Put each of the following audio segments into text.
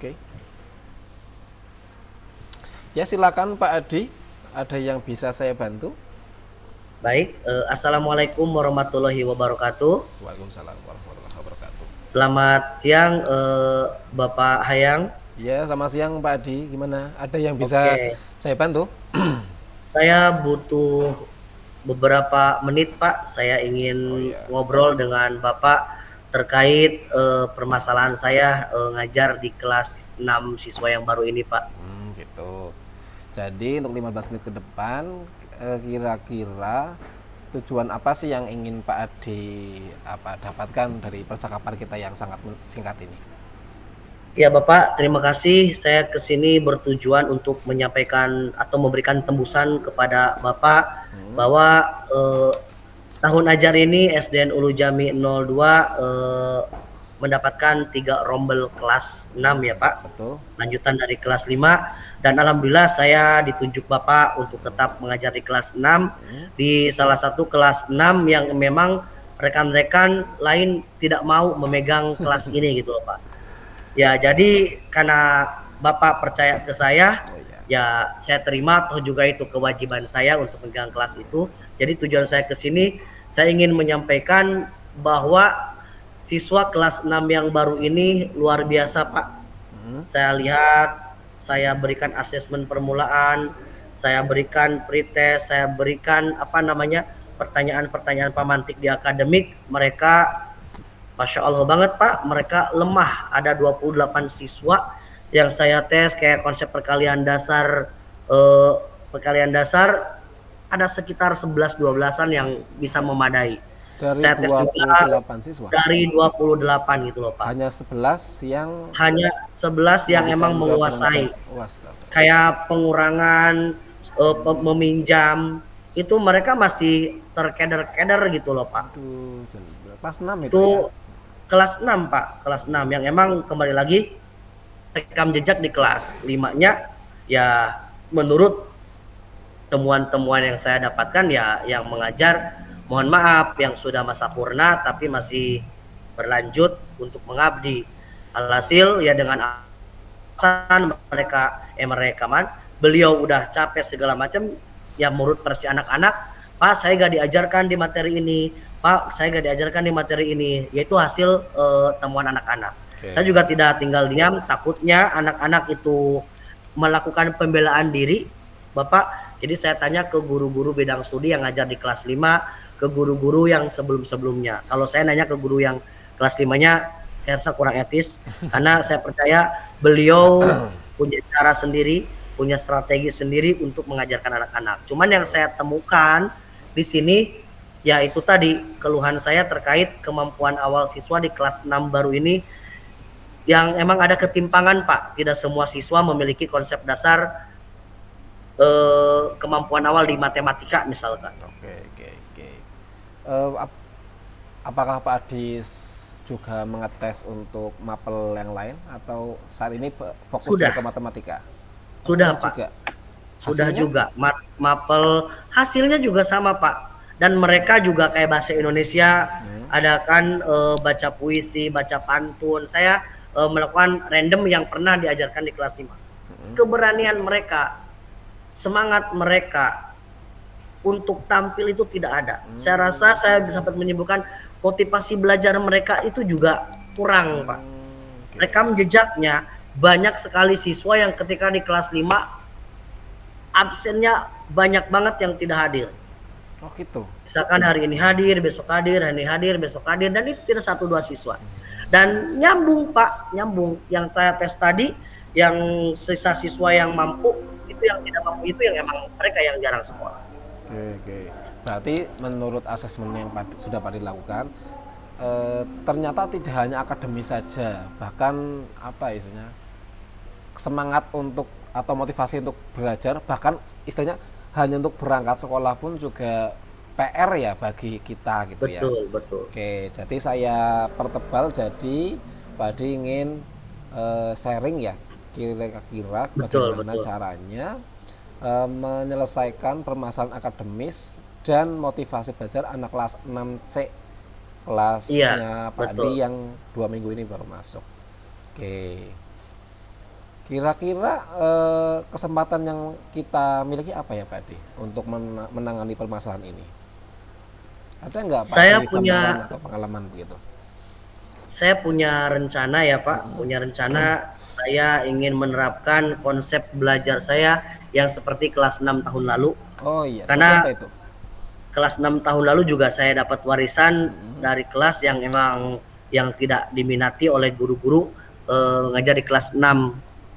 Oke. Ya silakan Pak Adi, ada yang bisa saya bantu? Baik, Assalamualaikum warahmatullahi wabarakatuh. Waalaikumsalam warahmatullahi wabarakatuh. Selamat siang, Bapak Hayang. Ya, selamat siang Pak Adi. Gimana? Ada yang bisa Oke, saya bantu? saya butuh beberapa menit, Pak. Saya Oh ingin ya. ngobrol dengan Bapak terkait permasalahan saya ngajar di kelas 6 siswa yang baru ini, Pak. Gitu. Jadi untuk 15 menit ke depan, kira-kira tujuan apa sih yang ingin Pak Adi dapatkan dari percakapan kita yang sangat singkat ini? Ya Bapak, terima kasih. Saya ke sini bertujuan untuk menyampaikan atau memberikan tembusan kepada Bapak bahwa eh, tahun ajar ini SDN Ulu Jami 02 mendapatkan 3 rombel kelas 6 ya Pak. Betul? Lanjutan dari kelas 5 dan alhamdulillah saya ditunjuk Bapak untuk tetap mengajar di kelas 6 di salah satu kelas 6 yang memang rekan-rekan lain tidak mau memegang kelas ini gitu loh Pak. Ya, jadi karena Bapak percaya ke saya, Oh iya. ya saya terima, toh juga itu kewajiban saya untuk megang kelas itu. Jadi tujuan saya ke sini, saya ingin menyampaikan bahwa siswa kelas 6 yang baru ini luar biasa, Pak. Saya lihat, saya berikan asesmen permulaan, saya berikan pretest, saya berikan pertanyaan-pertanyaan pemantik di akademik, mereka Masya Allah banget Pak, mereka lemah. Ada 28 siswa yang saya tes kayak konsep eh, perkalian dasar ada sekitar 11-12an yang bisa memadai. Dari Saya tes juga 28 siswa, dari 28 gitu loh Pak. hanya 11 yang Hanya 11 yang bisa emang menjawab dengan baik. menguasai. Was, astaga. Kayak pengurangan, meminjam, itu mereka masih terkeder-keder gitu loh Pak. Aduh, kelas 6 itu ya? Itu kelas 6 Pak, kelas 6 yang emang kembali lagi rekam jejak di kelas 5-nya ya menurut temuan-temuan yang saya dapatkan ya yang mengajar mohon maaf yang sudah masa purna tapi masih berlanjut untuk mengabdi. Alhasil ya dengan alasan mereka beliau udah capek segala macam ya menurut versi anak-anak, Pak saya gak diajarkan di materi ini, Pak saya gak diajarkan di materi ini, yaitu hasil temuan anak-anak. Saya Oke. juga tidak tinggal diam, takutnya anak-anak itu melakukan pembelaan diri Bapak. Jadi saya tanya ke guru-guru bidang studi yang ngajar di kelas 5, ke guru-guru yang sebelum-sebelumnya. Kalau saya nanya ke guru yang kelas 5-nya, saya rasa kurang etis karena saya percaya beliau punya cara sendiri, punya strategi sendiri untuk mengajarkan anak-anak. Cuman yang saya temukan di sini ya itu tadi keluhan saya terkait kemampuan awal siswa di kelas 6 baru ini yang emang ada ketimpangan Pak. Tidak semua siswa memiliki konsep dasar kemampuan awal di matematika misalkan. Oke, oke, oke. Eh, ap- apakah Pak Adi juga mengetes untuk mapel yang lain atau saat ini fokus juga Sudah, ke matematika? Oh, sudah sudah Pak. juga. Sudah Hasilnya? juga mapel hasilnya juga sama Pak. Dan mereka juga kayak bahasa Indonesia ada kan baca puisi, baca pantun. Saya melakukan random yang pernah diajarkan di kelas 5. Keberanian mereka, semangat mereka untuk tampil itu tidak ada. Saya rasa saya bisa dapat menyebutkan motivasi belajar mereka itu juga kurang, Pak. Oke. Rekam jejaknya banyak sekali siswa yang ketika di kelas 5 absennya banyak banget yang tidak hadir. Oh gitu. Misalkan hari ini hadir, besok hadir, hari ini hadir, besok hadir, dan itu tidak satu dua siswa. Dan nyambung Pak, nyambung. Yang saya tes tadi, yang sisa siswa yang mampu, itu yang tidak mampu itu yang emang mereka yang jarang sekolah. Oke, oke. Berarti menurut asesmen yang sudah Pak Adi lakukan, ternyata tidak hanya akademis saja, bahkan apa istilahnya semangat untuk atau motivasi untuk belajar, bahkan istilahnya hanya untuk berangkat sekolah pun juga PR ya bagi kita gitu ya. Betul, betul. Oke, jadi saya pertebal, jadi Pak Adi ingin sharing ya, kira-kira Betul, bagaimana betul. caranya menyelesaikan permasalahan akademis dan motivasi belajar anak kelas 6C, Iya, kelasnya Pak betul. Adi yang 2 minggu ini baru masuk. Oke, Kira-kira kesempatan yang kita miliki apa ya Pak Adi untuk menangani permasalahan ini? Ada nggak Pak Saya dari gambaran punya atau pengalaman begitu? saya punya rencana ya Pak, punya rencana saya ingin menerapkan konsep belajar saya yang seperti kelas 6 tahun lalu. Oh iya, seperti Karena apa itu? kelas 6 tahun lalu juga saya dapat warisan dari kelas yang emang yang tidak diminati oleh guru-guru ngajar di kelas 6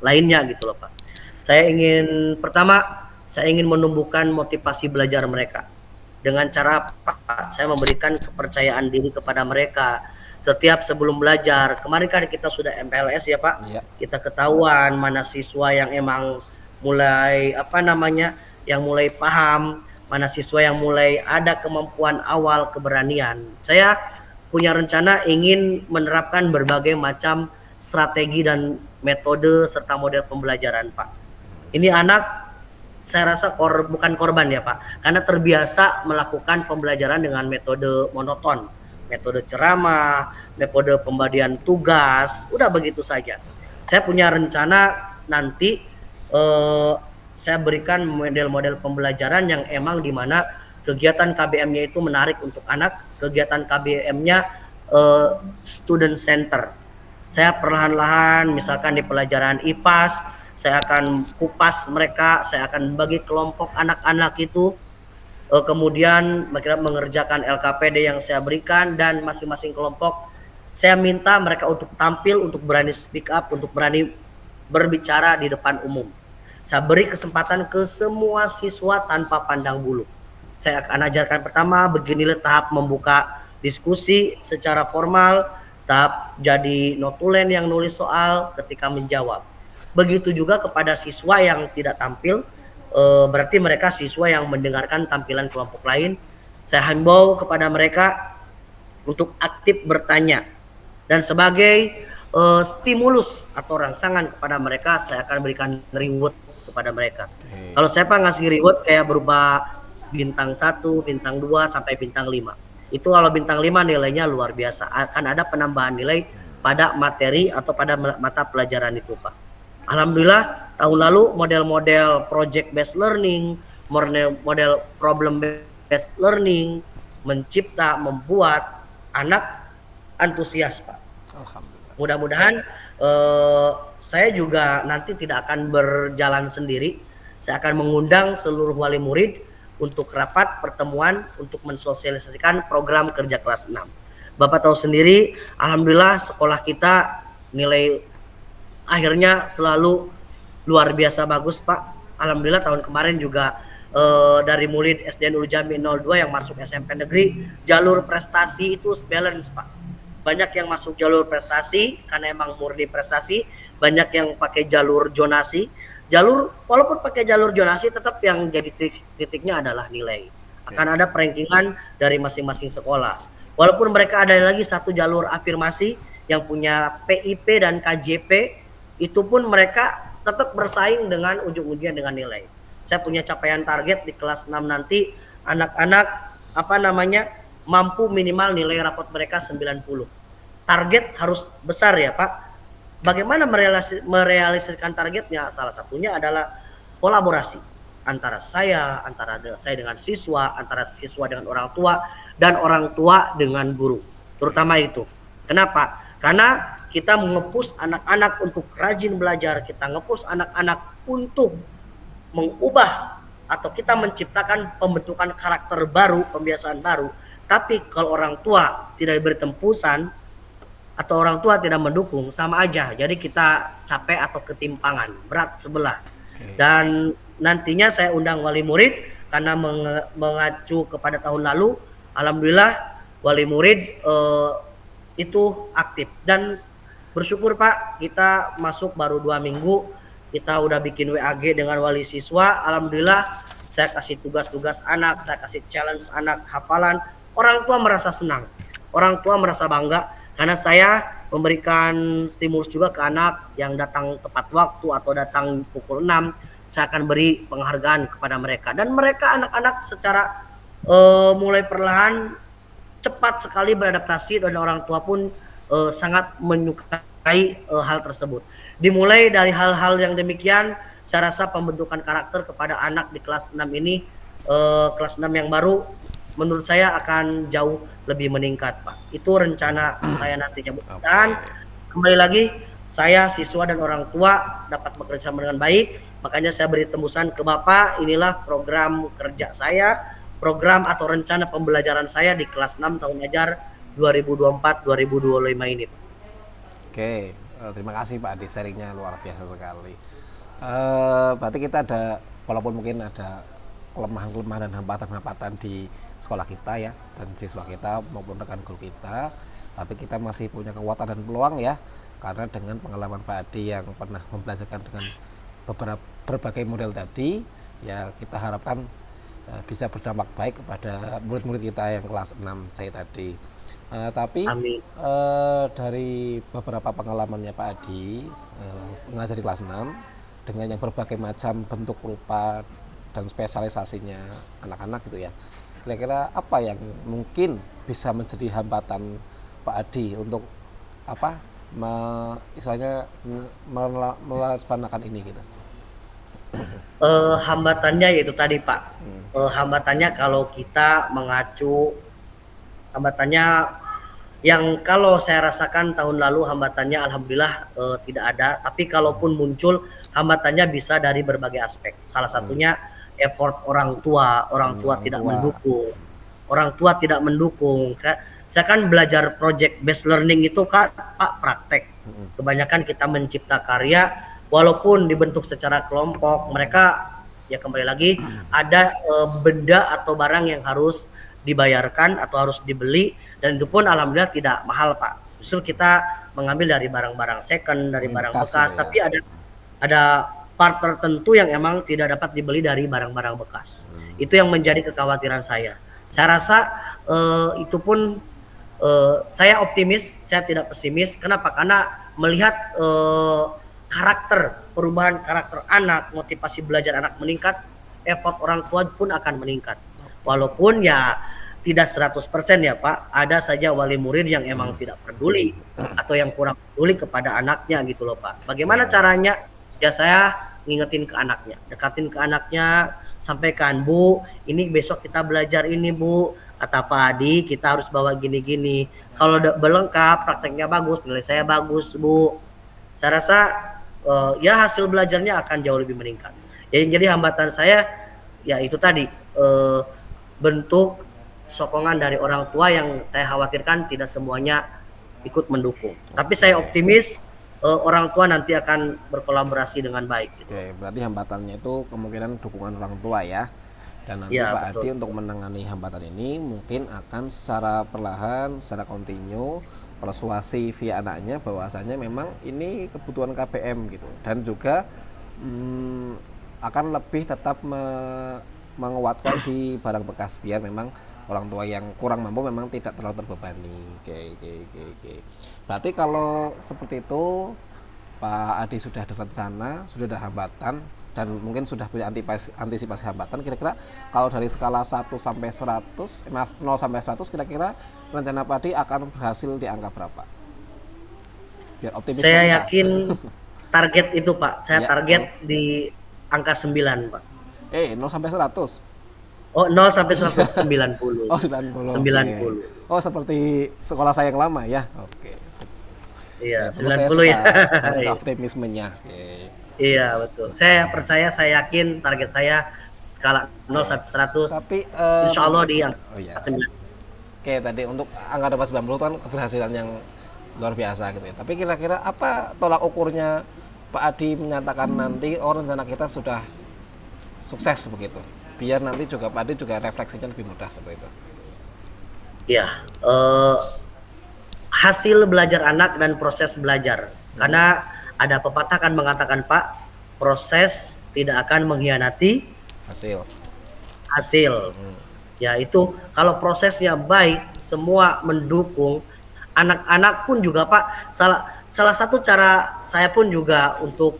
lainnya gitu loh Pak. Saya ingin menumbuhkan motivasi belajar mereka. Dengan cara apa? Saya memberikan kepercayaan diri kepada mereka. Setiap sebelum belajar, kemarin kan kita sudah MPLS ya Pak. Iya. Kita ketahuan mana siswa yang emang mulai yang mulai paham, mana siswa yang mulai ada kemampuan awal keberanian. Saya punya rencana ingin menerapkan berbagai macam strategi dan metode serta model pembelajaran Pak. Ini anak saya rasa bukan korban ya Pak, karena terbiasa melakukan pembelajaran dengan metode monoton, metode ceramah, metode pembagian tugas, udah begitu saja. Saya punya rencana nanti saya berikan model-model pembelajaran yang emang dimana kegiatan KBM-nya itu menarik untuk anak, kegiatan KBM-nya student center. Saya perlahan-lahan misalkan di pelajaran IPAS saya akan kupas mereka, saya akan bagi kelompok anak-anak itu, kemudian mereka mengerjakan LKPD yang saya berikan dan masing-masing kelompok saya minta mereka untuk tampil, untuk berani speak up, untuk berani berbicara di depan umum. Saya beri kesempatan ke semua siswa tanpa pandang bulu. Saya akan ajarkan pertama beginilah tahap membuka diskusi secara formal, tahap jadi notulen yang nulis soal ketika menjawab. Begitu juga kepada siswa yang tidak tampil, berarti mereka siswa yang mendengarkan tampilan kelompok lain. Saya himbau kepada mereka untuk aktif bertanya. Dan sebagai stimulus atau rangsangan kepada mereka, saya akan berikan reward kepada mereka. Kalau saya ngasih reward kayak berupa bintang 1, bintang 2, sampai bintang 5. Itu kalau bintang 5 nilainya luar biasa. Akan ada penambahan nilai pada materi atau pada mata pelajaran itu Pak. Alhamdulillah tahun lalu model-model project based learning, model problem based learning membuat anak antusias Pak. Alhamdulillah. Mudah-mudahan saya juga nanti tidak akan berjalan sendiri. Saya akan mengundang seluruh wali murid untuk rapat pertemuan untuk mensosialisasikan program kerja kelas 6. Bapak tahu sendiri, alhamdulillah sekolah kita nilai akhirnya selalu luar biasa bagus Pak. Alhamdulillah tahun kemarin juga dari murid SDN Urjami 02 yang masuk SMP negeri, jalur prestasi itu balance Pak. Banyak yang masuk jalur prestasi karena emang murni prestasi, banyak yang pakai jalur zonasi. Walaupun pakai jalur zonasi tetap yang jadi titiknya adalah nilai. Akan ada perankingan dari masing-masing sekolah. Walaupun mereka ada lagi satu jalur afirmasi yang punya PIP dan KJP, itu pun mereka tetap bersaing dengan ujung-ujungnya dengan nilai. Saya punya capaian target di kelas 6 nanti anak-anak mampu minimal nilai rapot mereka 90. Target harus besar ya Pak. Bagaimana merealisasikan targetnya? Salah satunya adalah kolaborasi antara saya dengan siswa, antara siswa dengan orang tua, dan orang tua dengan guru. Terutama itu. Kenapa? Karena kita mengepus anak-anak untuk rajin belajar, kita ngepush anak-anak untuk mengubah atau kita menciptakan pembentukan karakter baru, pembiasaan baru. Tapi kalau orang tua tidak diberi tempusan atau orang tua tidak mendukung, sama aja. Jadi kita capek atau ketimpangan, berat sebelah. Dan nantinya saya undang wali murid karena mengacu kepada tahun lalu, alhamdulillah wali murid itu aktif dan bersyukur Pak, kita masuk baru 2 minggu, kita udah bikin WAG dengan wali siswa. Alhamdulillah saya kasih tugas-tugas anak, saya kasih challenge anak hafalan. Orang tua merasa senang, orang tua merasa bangga karena saya memberikan stimulus juga ke anak yang datang tepat waktu atau datang pukul 6. Saya akan beri penghargaan kepada mereka dan mereka anak-anak secara mulai perlahan cepat sekali beradaptasi dan orang tua pun sangat menyukai hal tersebut. Dimulai dari hal-hal yang demikian, saya rasa pembentukan karakter kepada anak di kelas 6 ini, kelas 6 yang baru, menurut saya akan jauh lebih meningkat, Pak. Itu rencana saya nantinya. Dan kembali lagi, saya siswa dan orang tua dapat bekerja sama dengan baik, makanya saya beri tembusan ke Bapak, inilah program kerja saya, program atau rencana pembelajaran saya di kelas 6 tahun ajar 2024-2025 ini, Pak. Oke, terima kasih Pak Adi, sharingnya luar biasa sekali. Berarti kita ada, walaupun mungkin ada kelemahan-kelemahan dan hambatan-hambatan di sekolah kita ya, dan siswa kita maupun rekan guru kita, tapi kita masih punya kekuatan dan peluang ya, karena dengan pengalaman Pak Adi yang pernah membelajarkan dengan berbagai model tadi, ya kita harapkan bisa berdampak baik kepada murid-murid kita yang kelas 6C tadi. Tapi dari beberapa pengalamannya Pak Adi mengajar di kelas 6 dengan yang berbagai macam bentuk rupa dan spesialisasinya anak-anak gitu ya, kira-kira apa yang mungkin bisa menjadi hambatan Pak Adi untuk apa istilahnya melaksanakan ini gitu? Hambatannya yaitu tadi Pak, hambatannya kalau kita mengacu, hambatannya yang kalau saya rasakan tahun lalu hambatannya alhamdulillah tidak ada, tapi kalaupun muncul hambatannya bisa dari berbagai aspek. Salah satunya effort orang tua tidak mendukung. Orang tua tidak mendukung. Saya kan belajar project based learning itu kan Pak praktek. Kebanyakan kita mencipta karya walaupun dibentuk secara kelompok, mereka ya kembali lagi ada benda atau barang yang harus dibayarkan atau harus dibeli, dan itu pun alhamdulillah tidak mahal Pak. Justru kita mengambil dari barang-barang second, dari barang bekas, ya. Tapi ada part tertentu yang emang tidak dapat dibeli dari barang-barang bekas. Itu yang menjadi kekhawatiran saya. Saya rasa itu pun saya optimis, saya tidak pesimis. Kenapa? Karena melihat perubahan karakter anak, motivasi belajar anak meningkat, effort orang tua pun akan meningkat. Walaupun ya tidak 100% ya Pak, ada saja wali murid yang emang tidak peduli atau yang kurang peduli kepada anaknya gitu loh Pak. Bagaimana caranya? Ya saya ngingetin ke anaknya, dekatin ke anaknya, sampaikan, Bu, ini besok kita belajar ini Bu, kata Pak Adi kita harus bawa gini-gini. Kalau belengkap, prakteknya bagus, nilai saya bagus Bu. Saya rasa ya hasil belajarnya akan jauh lebih meningkat. Jadi hambatan saya ya itu tadi, bentuk sokongan dari orang tua yang saya khawatirkan tidak semuanya ikut mendukung. Tapi saya optimis orang tua nanti akan berkolaborasi dengan baik. Gitu. Oke, berarti hambatannya itu kemungkinan dukungan orang tua ya. Dan nanti ya, Pak Adi untuk menangani hambatan ini mungkin akan secara perlahan, secara kontinu persuasi via anaknya bahwasanya memang ini kebutuhan KBM gitu. Dan juga akan lebih tetap menguatkan di barang bekas biar memang orang tua yang kurang mampu memang tidak terlalu terbebani. Oke. Berarti kalau seperti itu Pak Adi sudah ada rencana, sudah ada hambatan dan mungkin sudah punya antisipasi hambatan. Kira-kira kalau dari skala 1 sampai 100, 0 sampai 100 kira-kira rencana Pak Adi akan berhasil di angka berapa? Biar optimis. Saya yakin target itu Pak. Saya ya, target di angka 9 Pak. 0 sampai 100. Oh, 0 sampai 190. Oh, 90. 90. Okay. Oh, seperti sekolah saya yang lama ya. Oke. Iya, 90 ya. Saya suka optimismenya. Okay. Iya, betul. Saya percaya, saya yakin target saya skala 0 sampai 100. Tapi insyaallah di angka 9. Oke, tadi untuk angka 90 itu kan keberhasilan yang luar biasa gitu ya. Tapi kira-kira apa tolak ukurnya Pak Adi menyatakan nanti rencana kita sudah sukses begitu? Biar nanti juga Pak Adi juga refleksinya lebih mudah seperti itu. Ya, hasil belajar anak dan proses belajar. Karena ada pepatah kan mengatakan Pak, proses tidak akan mengkhianati hasil. Ya itu kalau prosesnya baik, semua mendukung, anak-anak pun juga Pak. Salah satu cara saya pun juga untuk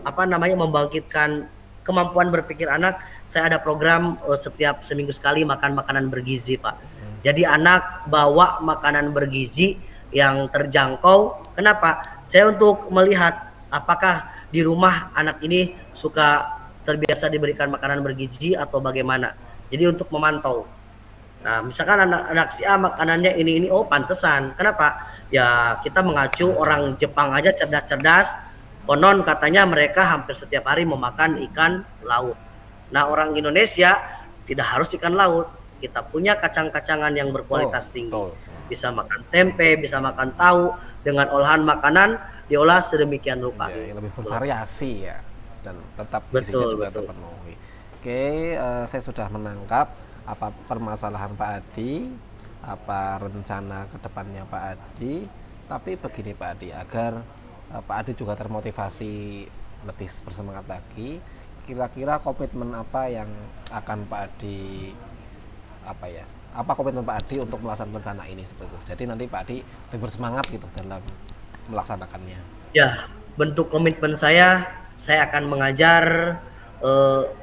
membangkitkan kemampuan berpikir anak. Saya ada program setiap seminggu sekali makan makanan bergizi Pak. Jadi anak bawa makanan bergizi yang terjangkau. Kenapa? saya untuk melihat apakah di rumah anak ini suka terbiasa diberikan makanan bergizi atau bagaimana. Jadi untuk memantau. Nah, misalkan anak-anak si A makanannya ini, oh pantesan. Kenapa? Ya kita mengacu orang Jepang aja cerdas-cerdas. Konon katanya mereka hampir setiap hari memakan ikan laut. Nah, orang Indonesia tidak harus ikan laut. Kita punya kacang-kacangan yang berkualitas tinggi. betul. Bisa makan tempe, bisa makan tahu dengan olahan makanan diolah sedemikian rupa. Ya, yang lebih bervariasi ya, dan tetap gizinya Betul, juga betul. terpenuhi. Oke, saya sudah menangkap apa permasalahan Pak Adi, apa rencana kedepannya Pak Adi. Tapi begini Pak Adi, agar Pak Adi juga termotivasi lebih bersemangat lagi. Kira-kira komitmen apa yang akan Pak Adi apa ya? Apa komitmen Pak Adi untuk melaksanakan rencana ini seperti itu? Jadi nanti Pak Adi lebih bersemangat gitu dalam melaksanakannya. Ya, bentuk komitmen saya akan mengajar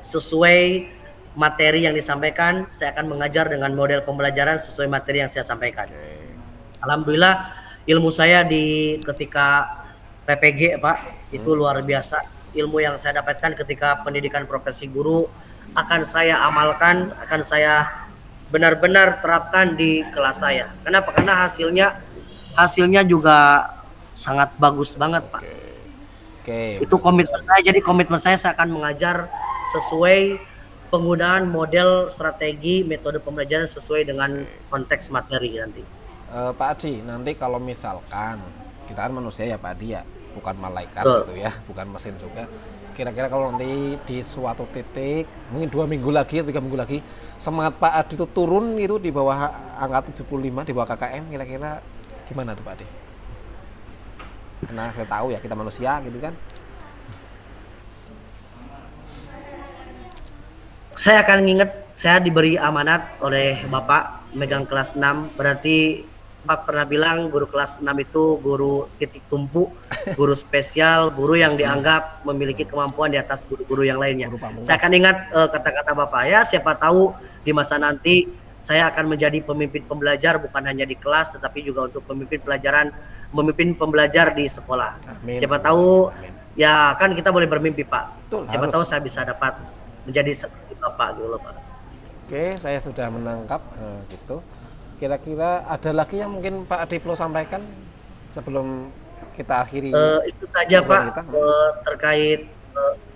sesuai materi yang disampaikan. Saya akan mengajar dengan model pembelajaran sesuai materi yang saya sampaikan. Oke. Alhamdulillah ilmu saya di ketika PPG Pak itu luar biasa. Ilmu yang saya dapatkan ketika pendidikan profesi guru akan saya amalkan, akan saya benar-benar terapkan di kelas saya. Kenapa? Karena hasilnya juga sangat bagus banget Pak. Oke, Itu komitmen saya. Jadi komitmen saya akan mengajar sesuai penggunaan model strategi metode pembelajaran sesuai dengan konteks materi nanti. Pak Adi, nanti kalau misalkan kita kan manusia ya Pak Adi ya, bukan malaikat Betul. gitu ya, bukan mesin juga. Kira-kira kalau nanti di suatu titik, mungkin 2 minggu lagi, 3 minggu lagi, semangat Pak Adi itu turun gitu di bawah angka 75, di bawah KKM, kira-kira gimana tuh Pak Adi? Karena saya tahu ya kita manusia gitu kan. Saya akan nginget saya diberi amanat oleh Bapak megang kelas 6, berarti Bapak pernah bilang guru kelas 6 itu guru titik tumpu, guru spesial, guru yang dianggap memiliki kemampuan di atas guru-guru yang lainnya. Guru pamungkas. Saya akan ingat kata-kata Bapak ya, siapa tahu di masa nanti saya akan menjadi pemimpin pembelajar bukan hanya di kelas tetapi juga untuk memimpin pembelajar di sekolah. Amin, Siapa amin, tahu amin. ya kan kita boleh bermimpi Pak. Betul, Siapa harus. tahu saya bisa dapat menjadi seperti Bapak gitu loh Pak. Oke, saya sudah menangkap gitu. Kira-kira ada lagi yang mungkin Pak Adi perlu sampaikan sebelum kita akhiri Itu saja obrolan Pak kita? terkait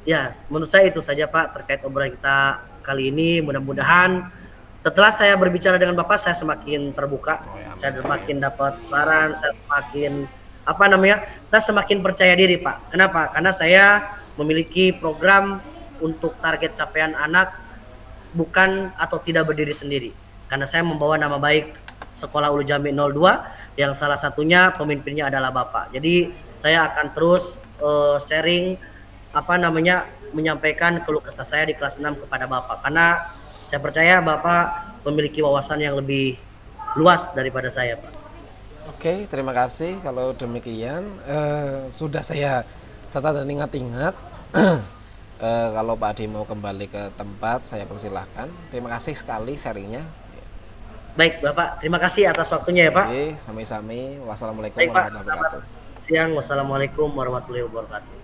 ya menurut saya itu saja Pak terkait obrolan kita kali ini. Mudah-mudahan setelah saya berbicara dengan Bapak saya semakin terbuka, Oh, ya, saya amin, semakin dapat saran, saya semakin saya semakin percaya diri Pak. Kenapa? Karena saya memiliki program untuk target capaian anak bukan atau tidak berdiri sendiri. Karena saya membawa nama baik Sekolah Ulu Jami 02 yang salah satunya pemimpinnya adalah Bapak. Jadi saya akan terus sharing menyampaikan keluh kesah saya di kelas 6 kepada Bapak. Karena saya percaya Bapak memiliki wawasan yang lebih luas daripada saya, Pak. Oke, terima kasih. Kalau demikian sudah saya catat dan ingat-ingat. Kalau Pak Adi mau kembali ke tempat, saya persilahkan. Terima kasih sekali sharingnya. Baik, Bapak. Terima kasih atas waktunya ya, Pak. Oke, sami-sami. Wassalamualaikum Baik, Pak. warahmatullahi Selamat wabarakatuh. siang. Wassalamualaikum warahmatullahi wabarakatuh.